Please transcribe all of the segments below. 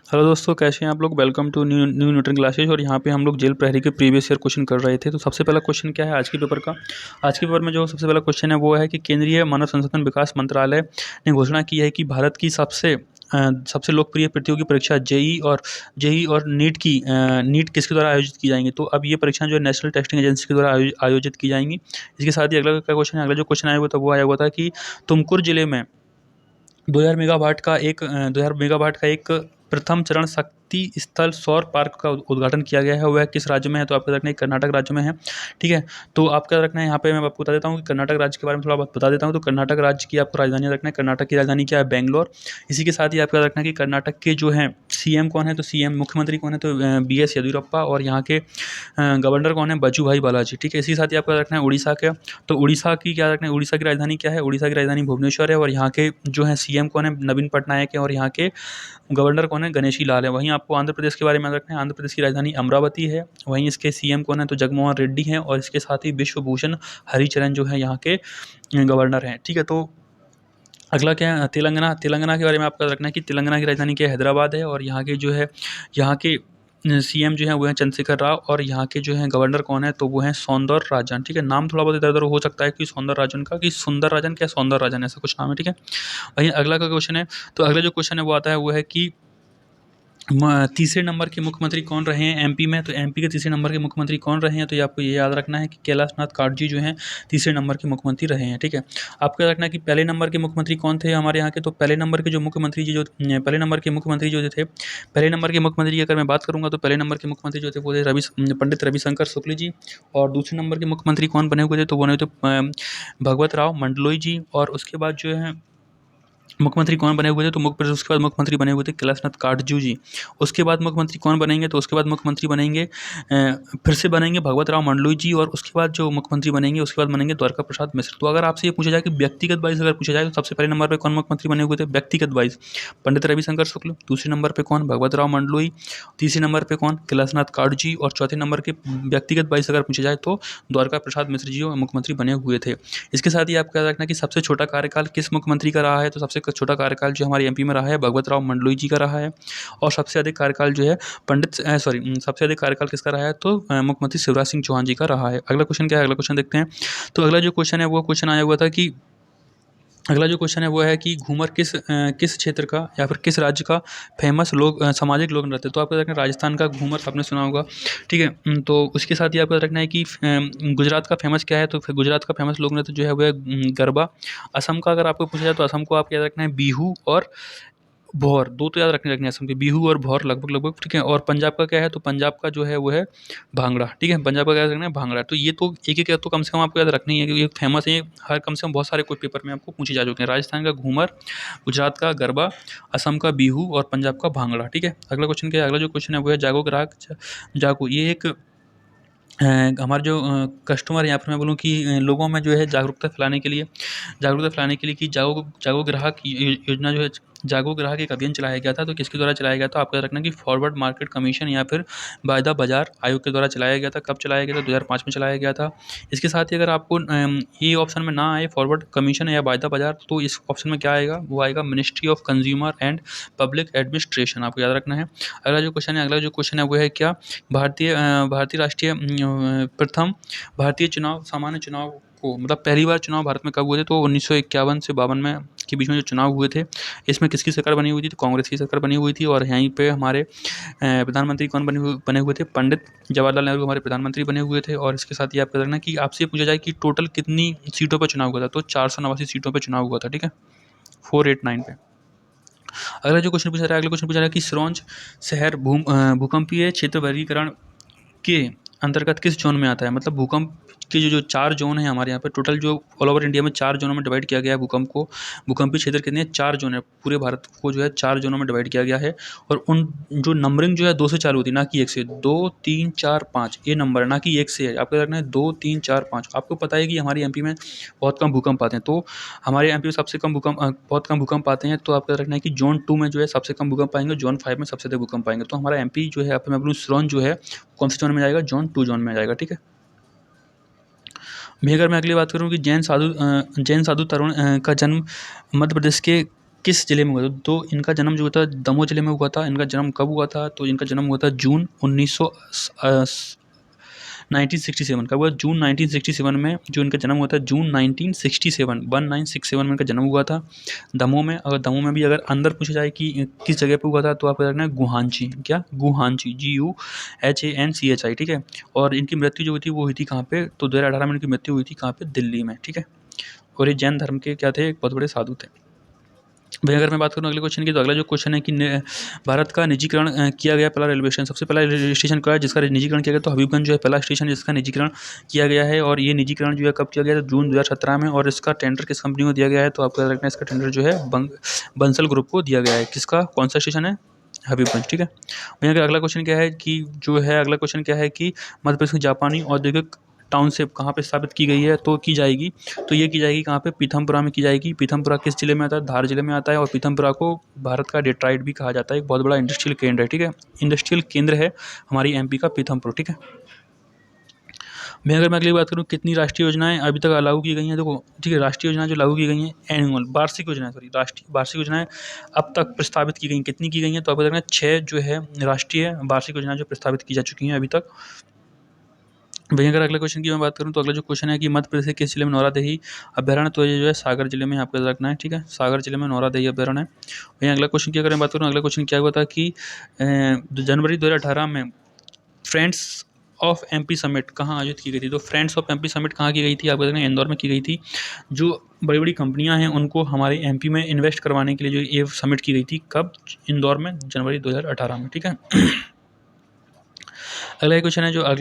Hello दोस्तों, कैसे हैं आप लोग। Welcome to new new Newton classes. और यहाँ पे हम लोग जेल प्रहरी के प्रीवियस ईयर क्वेश्चन कर रहे थे। तो सबसे पहला क्वेश्चन क्या है आज के पेपर का। आज के पेपर में जो सबसे पहला क्वेश्चन है वो है कि केंद्रीय मानव संसाधन विकास मंत्रालय ने घोषणा की है कि भारत की सबसे लोकप्रिय प्रतियोगी परीक्षा जेई और नीट किसके द्वारा आयोजित की जाएंगी। तो अब ये परीक्षा जो है नेशनल टेस्टिंग एजेंसी के द्वारा आयोजित की जाएंगी। इसके साथ ही अगला क्या क्वेश्चन है, अगला जो क्वेश्चन आया हुआ था वो आया हुआ था कि तुमकुर जिले में 2000 मेगावाट का एक प्रथम चरण शक्ति स्थल सौर पार्क का उद्घाटन किया गया है। वह किस राज्य में है। तो आपको रखना है कर्नाटक राज्य में है। ठीक है। तो आपका रखना है यहाँ पे मैं आपको बता देता हूँ कि कर्नाटक राज्य के बारे में थोड़ा बहुत बता देता हूँ। तो कर्नाटक राज्य की आपको राजधानी रखना है। कर्नाटक की राजधानी क्या है, बेंगलोर। इसी के साथ ही आपका रखना है कि कर्नाटक के जो हैं सीएम कौन है। तो सीएम मुख्यमंत्री कौन है, तो बीएस येदियुरप्पा। और यहाँ के गवर्नर कौन है, बचूभाई बालाजी। ठीक है। इसी के साथ ही आपका रखना है उड़ीसा का। तो उड़ीसा की क्या रखना है, उड़ीसा की राजधानी क्या है, उड़ीसा की राजधानी भुवनेश्वर है। और यहाँ के जो है सीएम कौन है, नवीन पटनायक है। और यहाँ के गवर्नर कौन है, गणेशी लाल है। वहीं आपको आंध्र प्रदेश के बारे में याद रखना है। आंध्र प्रदेश की राजधानी अमरावती है। वहीं इसके सीएम कौन है, तो जगनमोहन रेड्डी हैं। और इसके साथ ही विश्वभूषण हरिचरण जो है यहाँ के गवर्नर हैं। ठीक है। तो अगला क्या है, तेलंगाना। तेलंगाना के बारे में आपका रखना है कि तेलंगाना की राजधानी क्या है, हैदराबाद है। और यहाँ के जो है यहाँ के सीएम जो है वो है चंद्रशेखर राव। और यहाँ के जो है गवर्नर कौन है, तो वो है सौंदर राजन। ठीक है। नाम थोड़ा बहुत इधर उधर हो सकता है कि सौंदर राजन का, कि सुंदर राजन क्या सौंदर राजन, ऐसा कुछ नाम है। ठीक है। वहीं अगला का क्वेश्चन है। तो अगला जो क्वेश्चन है वो आता है वो है कि तीसरे नंबर के मुख्यमंत्री कौन रहे हैं एमपी में। तो एमपी के तीसरे नंबर के मुख्यमंत्री कौन रहे हैं, तो ये आपको ये याद रखना है कि कैलाशनाथ काटजी जो हैं तीसरे नंबर के मुख्यमंत्री रहे हैं। ठीक है। आपको याद रखना है कि पहले नंबर के मुख्यमंत्री कौन थे हमारे यहाँ के। तो पहले नंबर के जो मुख्यमंत्री जी जो पहले नंबर के मुख्यमंत्री जो थे, पहले नंबर के मुख्यमंत्री की अगर मैं बात करूँगा तो पहले नंबर के मुख्यमंत्री जो थे वो थे पंडित रविशंकर शुक्ल जी। और दूसरे नंबर के मुख्यमंत्री कौन बने हुए थे, तो वो बने हुए थे भगवत राव मंडलोई जी। और उसके बाद जो है मुख्यमंत्री कौन बने हुए थे, तो उसके बाद मुख्यमंत्री बने हुए थे कैलाशनाथ काटजू जी। उसके बाद मुख्यमंत्री कौन बनेंगे, तो उसके बाद मुख्यमंत्री बनेंगे फिर से बनेंगे भगवत राव मंडलोई जी। और उसके बाद जो मुख्यमंत्री बनेंगे उसके बाद बनेंगे द्वारका प्रसाद मिश्र। तो अगर आपसे ये पूछा जाए कि व्यक्तिगत वाइज अगर पूछा जाए तो सबसे पहले नंबर पर कौन मुख्यमंत्री बने हुए थे व्यक्तिगत वाइज, पंडित रविशंकर शुक्ल। दूसरे नंबर पर कौन, भगवत राव मंडलोई। तीसरे नंबर पर कौन, कैलाशनाथ काटजी। और चौथे नंबर के व्यक्तिगत वाइज अगर पूछा जाए तो द्वारका प्रसाद मिश्र जी मुख्यमंत्री बने हुए थे। इसके साथ ही आपका याद रखना कि सबसे छोटा कार्यकाल किस मुख्यमंत्री का रहा है। तो सबसे छोटा कार्यकाल जो हमारे एमपी में रहा है भगवत राव मंडलोई जी का रहा है। और सबसे अधिक कार्यकाल जो है सबसे अधिक कार्यकाल किसका रहा है, तो मुख्यमंत्री शिवराज सिंह चौहान जी का रहा है। अगला क्वेश्चन क्या है, अगला क्वेश्चन देखते हैं। तो अगला जो क्वेश्चन है वो क्वेश्चन आया हुआ था कि अगला जो क्वेश्चन है वो है कि घूमर किस क्षेत्र का या फिर किस राज्य का फेमस सामाजिक लोक नृत्य। तो आपको रखना है राजस्थान का घूमर, आपने सुना होगा। ठीक है। तो उसके साथ ही आपको रखना है कि गुजरात का फेमस क्या है। तो फिर गुजरात का फेमस लोक नृत्य जो है वो है गरबा। असम का अगर आपको पूछा जाए तो असम को आप याद रखना है बिहू और भौर। दो तो याद रखने हैं असम के, बिहू और भौर लगभग लगभग। ठीक है। और पंजाब का क्या है, तो पंजाब का जो है वो है भांगड़ा। ठीक है। पंजाब का क्या रखना है, भांगड़ा। तो ये तो एक एक तो कम से कम आपको याद रखनी है क्योंकि ये फेमस है। हर कम से कम बहुत सारे कोई पेपर में आपको पूछे जा चुके हैं। राजस्थान का घूमर, गुजरात का गरबा, असम का बिहू और पंजाब का भांगड़ा। ठीक है। अगला क्वेश्चन क्या है, अगला जो क्वेश्चन है वो है जागो ग्राहक जागो। ये एक हमारे जो कस्टमर यहाँ पर मैं बोलूँ कि लोगों में जो है जागरूकता फैलाने के लिए कि जागो जागो ग्राहक योजना जो है, जागो ग्राहक एक अभियान चलाया गया था। तो किसके द्वारा चलाया गया था, आपको याद रखना कि फॉरवर्ड मार्केट कमीशन या फिर वायदा बाजार आयोग के द्वारा चलाया गया था। कब चलाया गया था, 2005 में चलाया गया था। इसके साथ ही अगर आपको ये ऑप्शन में ना आए फॉरवर्ड कमीशन या वायदा बाजार, तो इस ऑप्शन में क्या आएगा, वो आएगा ministry of consumer and public administration. आपको याद रखना है। अगला जो क्वेश्चन है वो है क्या, भारतीय राष्ट्रीय प्रथम भारतीय चुनाव सामान्य चुनाव को मतलब पहली बार चुनाव भारत में कब हुए थे, तो 1951 से 52 में के बीच में जो चुनाव हुए थे, इसमें किसकी सरकार बनी हुई थी, तो कांग्रेस की सरकार बनी हुई थी। और यहीं पे हमारे प्रधानमंत्री कौन बने हुए थे, पंडित जवाहरलाल नेहरू हमारे प्रधानमंत्री बने हुए थे। और इसके साथ ही आपका रखना कि आपसे पूछा जाए कि टोटल कितनी सीटों पर चुनाव हुआ था, तो 489 सीटों पर चुनाव हुआ था। ठीक है, 489 पे। अगला जो क्वेश्चन पूछा रहा है, अगला क्वेश्चन पूछा रहा है कि सिरोंज शहर भूकंपीय क्षेत्र वर्गीकरण के अंतर्गत किस जोन में आता है। मतलब भूकंप के जो चार जोन है हमारे यहाँ पे, टोटल जो ऑल ओवर इंडिया में 4 जोनों में डिवाइड किया गया है भूकंपीय क्षेत्र कितने हैं, 4 जोन है। पूरे भारत को जो है 4 जोनों में डिवाइड किया गया है। और उन जो नंबरिंग जो है 2 से चालू होती है, ना कि 1 से। 2 3 4 5 ये नंबर है, ना कि 1 से है। आपको रखना है 2 3 4 5। आपको पता है कि हमारे एमपी में बहुत कम भूकंप आते हैं, तो हमारे एमपी में बहुत कम भूकंप आते हैं। तो आपको रखना है कि जोन 2 में जो है सबसे कम भूकंप आएंगे, जोन 5 में सबसे अधिक भूकंप आएंगे। तो हमारा एमपी जो है, आप मैं बोलूँ सिरोंज जो है कौन से जोन में जाएगा, जोन 2 जोन में जाएगा। ठीक है। भी अगर मैं अगली बात करूँ कि जैन साधु तरुण का जन्म मध्य प्रदेश के किस जिले में हुआ था? तो इनका जन्म जो था दमोह जिले में हुआ था। इनका जन्म कब हुआ था? तो इनका जन्म हुआ था जून 1967। कब हुआ? जून 1967 में जो इनका जन्म हुआ था, जून 1967 में इनका जन्म हुआ था दमोह में। अगर दमोह में भी अगर अंदर पूछा जाए कि किस जगह पे हुआ था, तो आपको रखना है गुहांची। क्या? गुहांची, GUHANCHI, ठीक है। और इनकी मृत्यु जो हुई थी वो हुई थी कहाँ पे? तो 2018 में इनकी मृत्यु हुई थी कहाँ पे? दिल्ली में, ठीक है। और ये जैन धर्म के क्या थे? एक बहुत बड़े साधु थे। भाई अगर मैं बात करूँ अगले क्वेश्चन की, तो अगला जो क्वेश्चन है कि भारत का निजीकरण किया गया पहला रेलवे स्टेशन, सबसे पहला रेलवे स्टेशन क्या है जिसका निजीकरण किया गया? तो हबीबगंज जो है पहला स्टेशन जिसका निजीकरण किया गया है। और ये निजीकरण जो है कब किया गया? तो जून 2017 में। और इसका टेंडर किस कंपनी को दिया गया है? तो आपको याद रखना है इसका टेंडर जो है बंसल ग्रुप को दिया गया है। किसका? कौन सा स्टेशन है? हबीबगंज, ठीक है। वहीं अगर अगला क्वेश्चन क्या है कि जो है अगला क्वेश्चन क्या है कि मध्य प्रदेश की जापानी औद्योगिक टाउनशिप कहाँ पे स्थापित की गई है? तो की जाएगी, तो ये की जाएगी कहाँ पे? पीथमपुरा में की जाएगी। पीथमपुरा किस जिले में आता है? धार जिले में आता है। और पीथमपुरा को भारत का डेट्रॉइट भी कहा जाता है। एक बहुत बड़ा इंडस्ट्रियल केंद्र है, ठीक है। इंडस्ट्रियल केंद्र है हमारी एमपी का पीथमपुर, ठीक है। मैं अगर मैं अगली बात करूँ कितनी राष्ट्रीय योजनाएं अभी तक लागू की गई हैं? देखो, ठीक है, राष्ट्रीय योजनाएं जो लागू की गई हैं, एनुअल वार्षिक योजनाएं, सॉरी, राष्ट्रीय वार्षिक योजनाएं अब तक प्रस्तावित की गई, कितनी की गई हैं? तो आपको देखना 6 जो है राष्ट्रीय वार्षिक योजनाएं जो प्रस्तावित की जा चुकी हैं अभी तक। वहीं अगर अगले क्वेश्चन की मैं बात करूं, तो अगला जो क्वेश्चन है कि मध्य प्रदेश के किस जिले में नौरादेही अभ्यारण्य? तो ये जो है सागर जिले में आपको याद रखना है, ठीक है। सागर जिले में नौरादेही अभ्यारण्य है। वहीं अगला क्वेश्चन की अगर मैं बात करूं, अगला क्वेश्चन क्या हुआ था कि जनवरी 2018 में फ्रेंड्स ऑफ एमपी समिट कहाँ आयोजित की गई थी? तो फ्रेंड्स ऑफ एमपी समिट कहाँ की गई थी? आपको देखना है इंदौर में की गई थी। जो बड़ी बड़ी कंपनियां हैं उनको हमारे एमपी में इन्वेस्ट करवाने के लिए जो ये समिट की गई थी, कब? इंदौर में, जनवरी 2018 में, ठीक है। अगला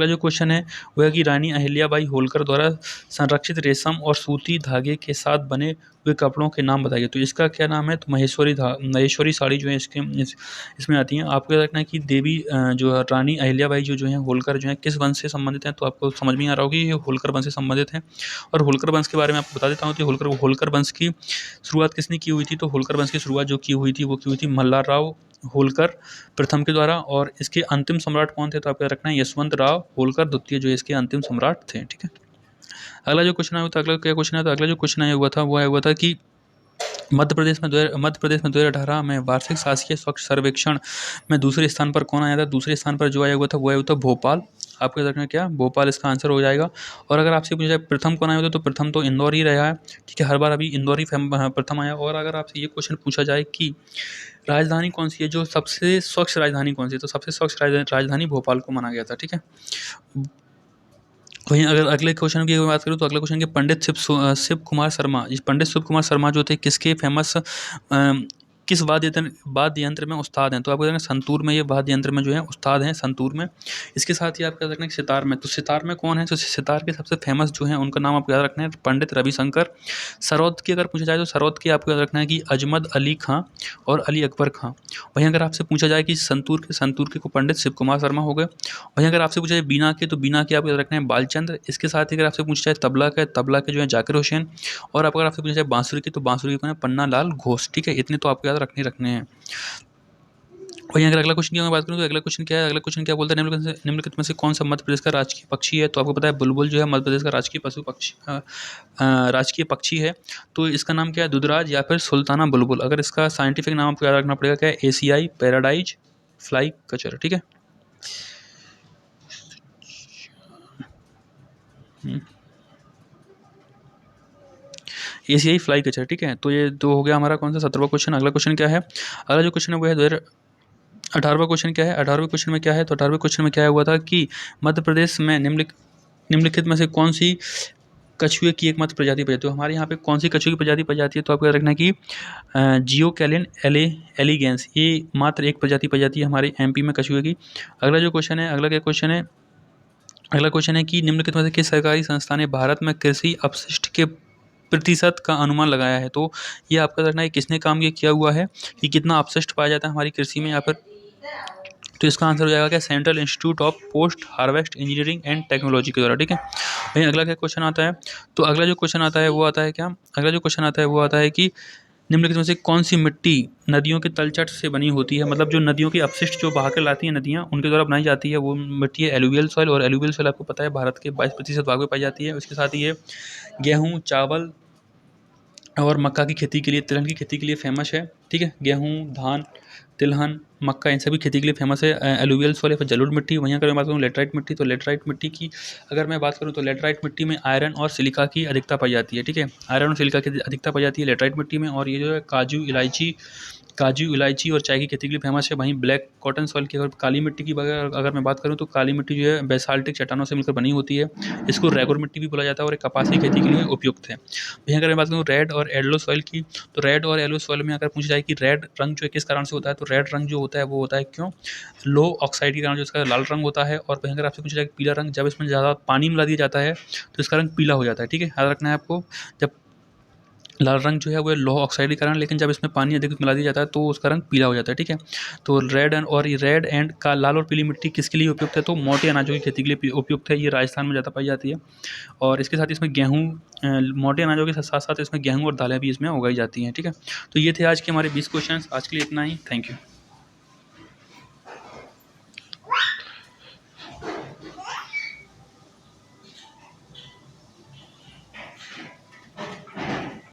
जो क्वेश्चन है वो है कि रानी अहिल्याबाई होलकर द्वारा संरक्षित रेशम और सूती धागे के साथ बने हुए कपड़ों के नाम बताइए। तो इसका क्या नाम है? तो महेश्वरी साड़ी जो है इसमें आती हैं। आपको याद रखना है कि देवी जो रानी अहिल्याबाई जो है होलकर जो है किस वंश से संबंधित हैं? तो आपको समझ में आ रहा होगा ये होलकर वंश से संबंधित हैं। और होलकर वंश के बारे में आपको बता देता हूँ कि होलकर वंश की शुरुआत किसने की हुई थी? तो होलकर वंश की शुरुआत जो की हुई थी वो की हुई थी मल्हारराव होलकर प्रथम के द्वारा। और इसके अंतिम सम्राट कौन थे? तो आपको याद रखना है यशवंत राव होलकर द्वितीय जो इसके अंतिम सम्राट थे, ठीक है। अगला जो क्वेश्चन है तो अगला क्या क्वेश्चन है? तो अगला जो क्वेश्चन आया हुआ था कि मध्य प्रदेश में 2018 में वार्षिक शासकीय स्वच्छ सर्वेक्षण में दूसरे स्थान पर कौन आया था? दूसरे स्थान पर जो आया हुआ था वो आया हुआ था भोपाल। आपको याद रखना है क्या? भोपाल इसका आंसर हो जाएगा। और अगर आपसे पूछा जाए प्रथम कौन आया होता, तो प्रथम तो इंदौर ही रहा है, ठीक है। हर बार अभी इंदौर ही प्रथम आया। और अगर आपसे ये क्वेश्चन पूछा जाए कि राजधानी कौन सी है, जो सबसे स्वच्छ राजधानी कौन सी है, तो सबसे स्वच्छ राजधानी भोपाल को माना गया था, ठीक है। वहीं अगर अगले क्वेश्चन की बात करूँ, तो अगले क्वेश्चन के पंडित शिव कुमार शर्मा, इस पंडित शिव कुमार शर्मा जो थे किसके फेमस किस वाद्य यंत्र में उस्ताद हैं? तो आपको देखना संतूर में ये वाद्य यंत्र में जो है उस्ताद हैं, संतूर में। इसके साथ ही आपको याद रखना है सितार में, तो सितार में कौन है? तो सितार के सबसे फेमस जो है उनका नाम आपको याद रखना है पंडित रविशंकर। सरोद की अगर पूछा जाए तो सरोद की आपको याद रखना है कि अजमद अली खां और अली अकबर खां। वहीं अगर आपसे पूछा जाए कि संतूर के को पंडित शिव कुमार शर्मा हो गए। वहीं अगर आपसे पूछा जाए बीना के, तो बीना के आपको याद रखना है बालचंद्र। इसके साथ ही अगर आपसे पूछा जाए तबला के जो है जाकिर हुसैन। और अगर आपसे पूछा जाए बांसुरी की, तो बांसुरी के कौन है? पन्ना लाल घोष, ठीक है। इतने तो आपको याद रखने हैं। वहीं अगर अगला क्वेश्चन की मैं बात करूँ, तो अगला क्वेश्चन क्या है? अगला क्वेश्चन क्या बोलता है? निम्नलिखित में से कौन सा मध्य प्रदेश का राजकीय पक्षी है? तो आपको पता है बुलबुल जो है मध्य प्रदेश का राजकीय पक्षी है। तो इसका नाम क्या है? दुधराज या फिर सुल्ताना बुलबुल। अगर इसका साइंटिफिक नाम आपको याद रखना पड़ेगा क्या है? एशियाई पैराडाइज फ्लाई कचर, ठीक है। एशियाई फ्लाई कचर, ठीक है। तो ये तो हो गया हमारा कौन सा 17वां क्वेश्चन। अगला क्वेश्चन क्या है? अगला जो क्वेश्चन है वो है 18वां क्वेश्चन क्या है? 18वें क्वेश्चन में क्या है? तो 18वें क्वेश्चन में क्या हुआ था कि मध्य प्रदेश में निम्नलिखित में से कौन सी कछुए की एकमात्र प्रजाति पाई जाती है? तो हमारे यहाँ पे कौन सी कछुए की प्रजाति पाई जाती है? तो आपको याद रखना है कि जियोकैलिन एलिगेंस, ये मात्र एक प्रजाति पाई जाती है हमारे एमपी में कछुए की। अगला जो क्वेश्चन है, अगला क्वेश्चन है कि निम्नलिखित में से किस सरकारी संस्था ने भारत में कृषि अपशिष्ट के प्रतिशत का अनुमान लगाया है? तो ये आपका रखना है किसने काम ये किया हुआ है कि कितना अपशिष्ट पाया जाता है हमारी कृषि में, या फिर तो इसका आंसर हो जाएगा क्या? Central institute of post harvest engineering and technology के द्वारा, ठीक है। वहीं अगला क्या क्वेश्चन आता है? तो अगला जो क्वेश्चन आता है वो आता है क्या? अगला जो क्वेश्चन आता है वो आता है कि निम्नलिखित में से कौन सी मिट्टी नदियों के तलछट से बनी होती है? मतलब जो नदियों की अपशिष्ट जो बहा कर लाती हैं नदियाँ, उनके द्वारा बनाई जाती है वो मिट्टी है एलुवियल सॉइल। और एलुवियल सॉइल आपको पता है भारत के 22% भाग में पाई जाती है। उसके साथ ही ये गेहूँ, चावल, और मक्का की खेती के लिए, तिलहन की खेती के लिए फेमस है। ठीक है, गेहूँ, धान, तिलहन, मक्का इन सभी खेती के लिए फेमस है। एलुवियल सॉइल या फिर जलोढ़ मिट्टी। वहीं अगर मैं बात करूँ लेटराइट मिट्टी, तो लेटराइट मिट्टी की अगर मैं बात करूँ तो लेटराइट मिट्टी में आयरन और सिलिका की अधिकता पाई जाती है। ठीक है, आयरन और सिलिका की अधिकता पाई जाती है लेटराइट मिट्टी में। और ये जो है काजू, इलायची और चाय की खेती के लिए फेमस है। वहीं ब्लैक कॉटन सॉइल की, अगर काली मिट्टी की अगर मैं बात करूँ तो काली मिट्टी जो है बेसाल्टिक चट्टानों से मिलकर बनी होती है। इसको रेगुर मिट्टी भी बोला जाता है और ये कपास की खेती के लिए उपयुक्त है। वहीं अगर मैं बात करूँ रेड और येलो सॉइल की, तो रेड और येलो सॉइल में अगर पूछा जाए कि रेड रंग जो है किस कारण से होता है, तो रेड रंग जो होता है वो होता है क्यों, लो ऑक्साइड के कारण जो इसका लाल रंग होता है। और वहीं अगर आपसे पूछा जाए कि पीला रंग, जब इसमें ज़्यादा पानी मिला दिया जाता है तो इसका रंग पीला हो जाता है। ठीक है, याद रखना है आपको, जब लाल रंग जो है वो लोह ऑक्साइड के कारण, लेकिन जब इसमें पानी अधिक मिला दिया जाता है तो उसका रंग पीला हो जाता है। ठीक है, तो रेड एंड का लाल और पीली मिट्टी किसके लिए उपयुक्त है, तो मोटे अनाजों की खेती के लिए उपयुक्त है। ये राजस्थान में ज़्यादा पाई जाती है। और इसके साथ इसमें गेहूँ, मोटे अनाजों के साथ साथ इसमें गेहूँ और दालें भी इसमें उगाई जाती हैं। ठीक है, तो ये थे आज के हमारे 20 क्वेश्चन। आज के लिए इतना ही। Thank you.